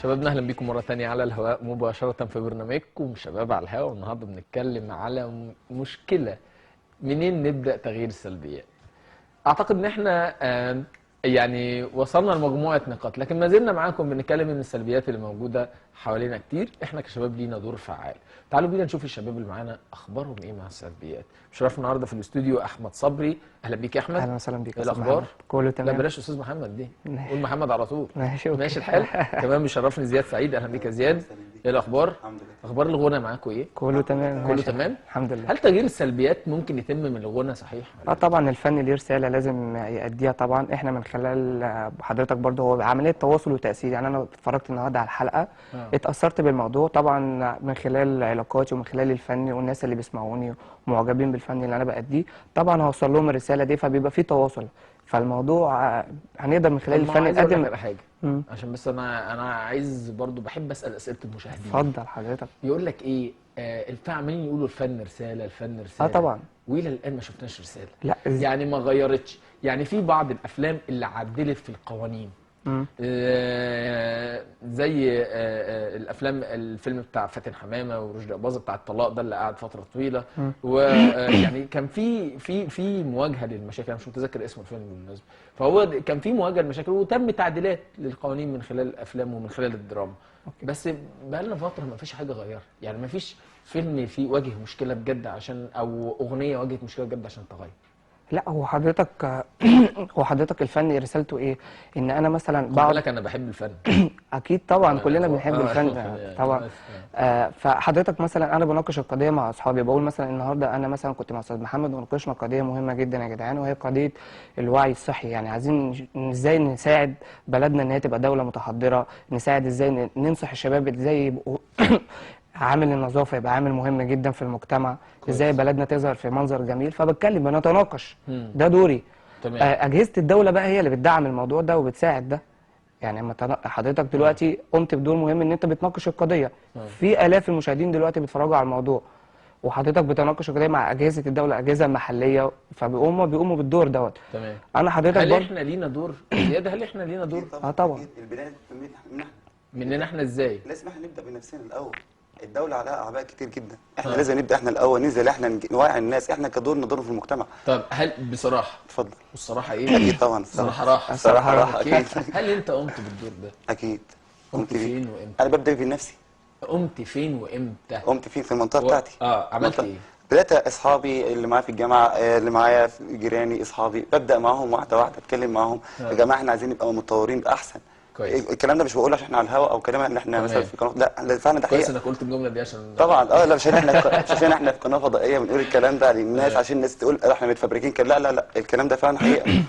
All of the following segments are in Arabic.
شبابنا اهلا بيكم مره تانية على الهواء مباشره في برنامجكم شباب على الهواء. والنهارده بنتكلم على مشكله، منين نبدا تغيير السلبيات. اعتقد ان احنا يعني وصلنا لمجموعه نقاط، لكن ما زلنا معاكم بنتكلم ان السلبيات اللي موجوده حوالينا كتير. احنا كشباب لينا دور فعال. تعالوا بينا نشوف الشباب اللي معانا اخبارهم ايه مع السلبيات. شرف النهارده في الاستوديو احمد صبري. اهلا بيك يا احمد. اهلا وسهلا بيك ايه يا استاذ الاخبار؟ محمد. كله تمام. لا بلاش استاذ محمد دي، قول محمد على طول. ماشي اوكي. ماشي الحال. كمان بيشرفني زياد سعيد. اهلا بيك يا زياد. ايه الاخبار؟ الحمد لله. اخبار الغنى معاكم ايه؟ كله تمام. كله ماشي تمام؟ الحمد لله. هل تغيير السلبيات ممكن يتم من الغنى صحيح؟ طبعا الفن ليه رساله لازم يأديها. طبعا احنا من خلال حضرتك برضه هو عمليه تواصل وتأثير. يعني انا اتفرجت النهارده على الحلقه اتأثرت بالموضوع طبعا من خلال علاقاتي ومن خلال الفن والناس اللي بيسمعوني ومعجبين بالفن اللي انا بأديه. طبعا هوصل لهم الرساله دي فبيبقى في تواصل. فالموضوع هنقدر من خلال الفن عايز اقول لك نقدم. على حاجه عشان بس انا عايز برضو بحب اسال اسئله المشاهدين. اتفضل حضرتك. يقول لك ايه عمالين يقولوا الفن رساله الفن رساله. طبعا. والى الان ما شفناش رساله. لا يعني ما غيرتش. يعني في بعض الافلام اللي عدلت في القوانين زي الفيلم بتاع فاتن حمامه ورشدي اباظه بتاع الطلاق ده اللي قعد فتره طويله. ويعني كان في مواجهه للمشاكل. انا مش متذكر اسم الفيلم بالمناسبه. فهو كان في مواجهه للمشاكل وتم تعديلات للقوانين من خلال الافلام ومن خلال الدراما. بس بقى لنا فتره ما فيش حاجه غيرها. يعني ما فيش فيلم فيه واجه مشكله بجد عشان، او اغنيه واجهت مشكله بجد عشان تغير. لا هو حضرتك الفن رسالته ايه؟ ان انا مثلا خد بالك انا بحب الفن. اكيد طبعا كلنا بنحب الفن طبعا. فحضرتك مثلا انا بناقش القضيه مع اصحابي، بقول مثلا النهارده انا مثلا كنت مع استاذ محمد وناقشنا قضيه مهمه جدا يا جدعان، وهي قضيه الوعي الصحي. يعني عايزين ازاي نساعد بلدنا ان هي تبقى دوله متحضره، نساعد ازاي ننصح الشباب ازاي يبقوا عامل النظافه يبقى عامل مهم جدا في المجتمع، ازاي بلدنا تظهر في منظر جميل. فبتكلم بنتناقش، ده دوري. تمام. اجهزه الدوله بقى هي اللي بتدعم الموضوع ده وبتساعد ده. يعني اما حضرتك دلوقتي قمت بدور مهم ان انت بتناقش القضيه. في الاف المشاهدين دلوقتي بيتفرجوا على الموضوع وحضرتك بتناقش القضيه مع اجهزه الدوله، الاجهزه المحليه، فبيقوموا بالدور دوت. تمام. انا حضرتك هل احنا لينا دور زياده؟ هل احنا لينا دور؟ طبعا. البدايه مننا احنا ازاي؟ لازم احنا نبدا بنفسنا الاول. الدوله عليها اعباء كتير جدا، احنا لازم نبدا احنا الاول، ننزل احنا نوعي الناس، احنا كدورنا دور في المجتمع. طب هل بصراحه، اتفضل. والصراحه ايه؟ اكيد طبعا. الصراحه راحه. الصراحه راحه أكيد. اكيد. هل انت قمت بالدور ده؟ اكيد. قمت بيه. فين وامتى؟ انا ببدا بنفسي. قمت فين وامتى؟ قمت فين؟ في المنطقه بتاعتي. عملت ايه؟ بدات اصحابي اللي معايا في الجامعه، اللي معايا في جيراني اصحابي، ببدا معاهم واحده واحده اتكلم معاهم. يا جماعه احنا عايزين نبقى متطورين باحسن. كويس. الكلام ده مش بقوله عشان احنا على الهواء او كلام ان احنا مثلا في قناه، لا فعلا ده حقيقه. كويس انك قلت الجمله دي عشان طبعا لا مش عشان احنا في قناه فضائيه بنقول الكلام ده للناس عشان الناس تقول احنا متفبركين كده. لا الكلام ده فعلا حقيقه.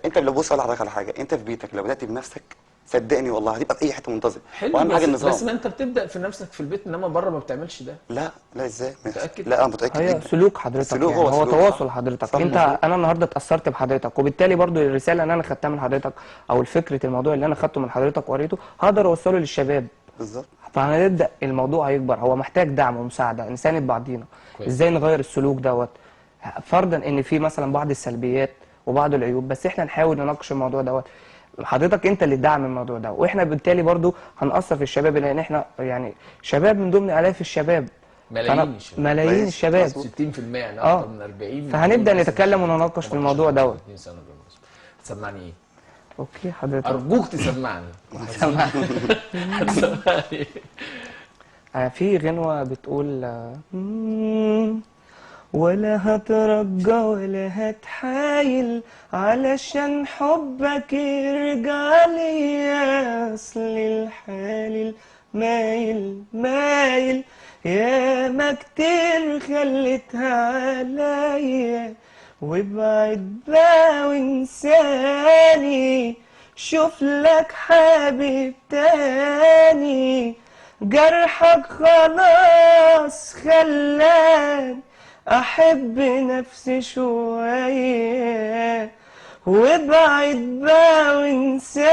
انت لو بص على حضرتك على حاجه، انت في بيتك لو بدات بنفسك صدقني والله هتبقى في اي حته منتظم. واهم حاجه النظام. بس ما انت بتبدا في نفسك في البيت، انما بره ما بتعملش ده. لا ازاي؟ متاكد؟ لا متاكد. هي سلوك حضرتك. السلوك يعني هو تواصل صح. حضرتك. صح. انا النهارده اتاثرت بحضرتك، وبالتالي برضو الرساله اللي انا خدتها من حضرتك او الفكره الموضوع اللي انا خدته من حضرتك وقريته هقدر اوصله للشباب. بالظبط. فهنبدا الموضوع هيكبر. هو محتاج دعم ومساعده، نساند بعضينا. ازاي نغير السلوك دوت؟ فرضا ان في مثلا بعض السلبيات وبعض العيوب، بس احنا نحاول نناقش الموضوع دوت. حضرتك انت اللي تدعم الموضوع ده، واحنا بالتالي برضو هنأثر في الشباب، لان احنا يعني شباب من ضمن الاف الشباب. ملايين الشباب 60% يعني اكتر من 40. فهنبدا نتكلم ونناقش في الموضوع دوت. تسمعني ايه؟ اوكي حضرتك. ارجوك تسمعني. في غنوه بتقول ولا هترجى ولا هتحايل علشان حبك يرجع ليا، اصل الحال المايل ياما كتير خليتها عليا، وابعد بقى وانساني شوف لك حبيب تاني، جرحك خلاص خلاني احب نفسي شوية، وابعد بقى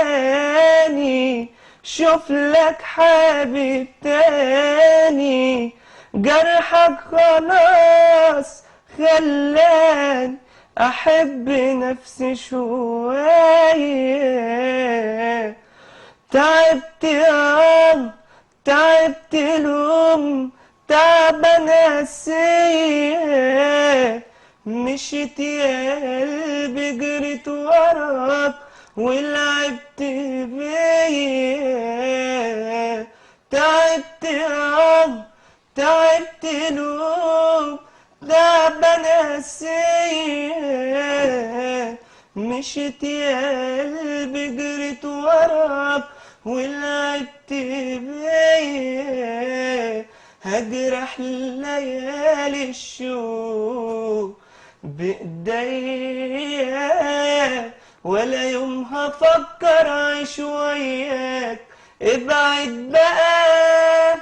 وانساني شوف لك حبيب تاني، جرحك خلاص خلاني احب نفسي شوية، تعبت يا تعبت لوم تعبان نفسيا، مشيت يا قلبي جريت وراك ولعبت بيا. تعبت يا تعبت لوم تعبان نفسيا، مشيت يا قلبي جريت وراك ولعبت بيا. هجرح ليالي الشوق بإيديا، ولا يوم هفكر أعيش وياك. ابعد بقى